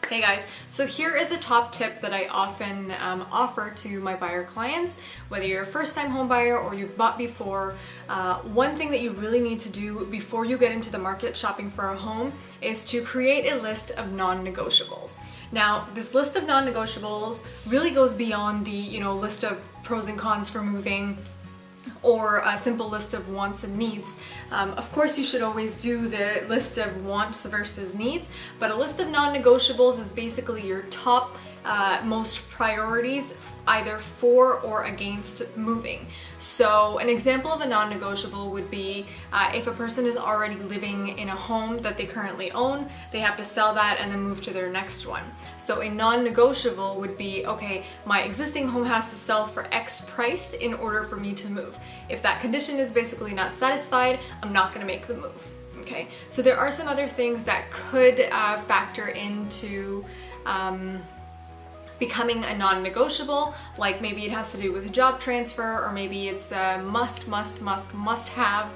Hey guys, so here is a top tip that I often offer to my buyer clients. Whether you're a first-time home buyer or you've bought before, one thing that you really need to do before you get into the market shopping for a home is to create a list of non-negotiables. Now, this list of non-negotiables really goes beyond the list of pros and cons for moving, or a simple list of wants and needs. Of course, you should always do the list of wants versus needs, but a list of non-negotiables is basically your top most priorities either for or against moving. So an example of a non-negotiable would be if a person is already living in a home that they currently own, they have to sell that and then move to their next one. So a non-negotiable would be, okay, my existing home has to sell for X price in order for me to move. If that condition is basically not satisfied, I'm not going to make the move. Okay, so there are some other things that could factor into becoming a non-negotiable, like maybe it has to do with a job transfer, or maybe it's a must have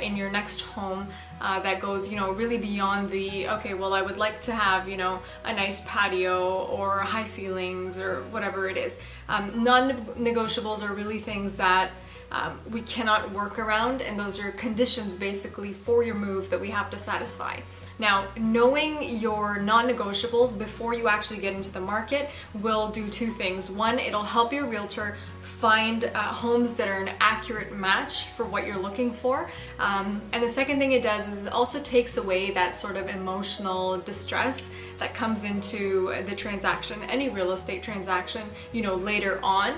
in your next home that goes really beyond the, okay, well, I would like to have a nice patio or high ceilings or whatever it is. Non-negotiables are really things that we cannot work around, and those are conditions basically for your move that we have to satisfy. Now, knowing your non-negotiables before you actually get into the market will do two things. One, it'll help your realtor find homes that are an accurate match for what you're looking for. And the second thing it does is it also takes away that sort of emotional distress that comes into the transaction, any real estate transaction, later on.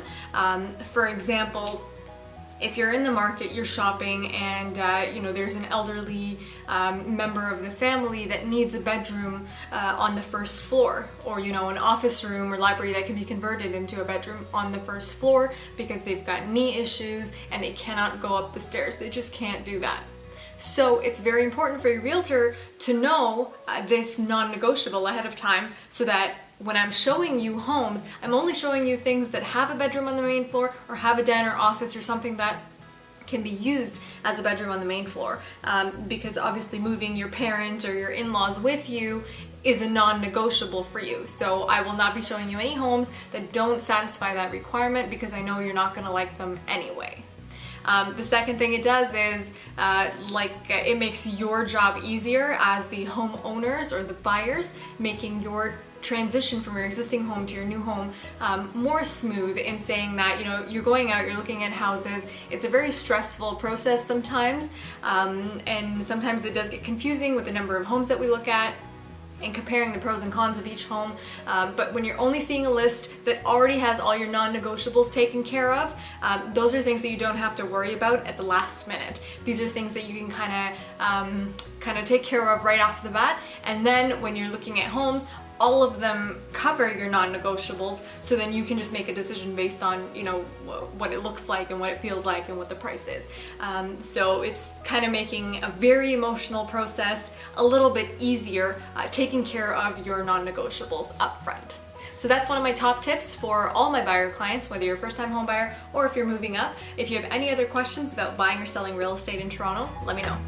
For example, if you're in the market, you're shopping, and there's an elderly member of the family that needs a bedroom on the first floor, or an office room or library that can be converted into a bedroom on the first floor because they've got knee issues and they cannot go up the stairs. They just can't do that. So it's very important for your realtor to know this non-negotiable ahead of time, so that when I'm showing you homes, I'm only showing you things that have a bedroom on the main floor or have a den or office or something that can be used as a bedroom on the main floor. Because obviously moving your parent or your in-laws with you is a non-negotiable for you. So I will not be showing you any homes that don't satisfy that requirement, because I know you're not going to like them anyway. The second thing it does is it makes your job easier as the homeowners or the buyers, making your transition from your existing home to your new home more smooth, in saying that you're going out, you're looking at houses. It's a very stressful process sometimes, and sometimes it does get confusing with the number of homes that we look at and comparing the pros and cons of each home. But when you're only seeing a list that already has all your non-negotiables taken care of, those are things that you don't have to worry about at the last minute. These are things that you can kind of take care of right off the bat, and then when you're looking at homes, all of them cover your non-negotiables, so then you can just make a decision based on what it looks like and what it feels like and what the price is. So it's kind of making a very emotional process a little bit easier, taking care of your non-negotiables up front. So that's one of my top tips for all my buyer clients, whether you're a first-time home buyer or if you're moving up. If you have any other questions about buying or selling real estate in Toronto, let me know.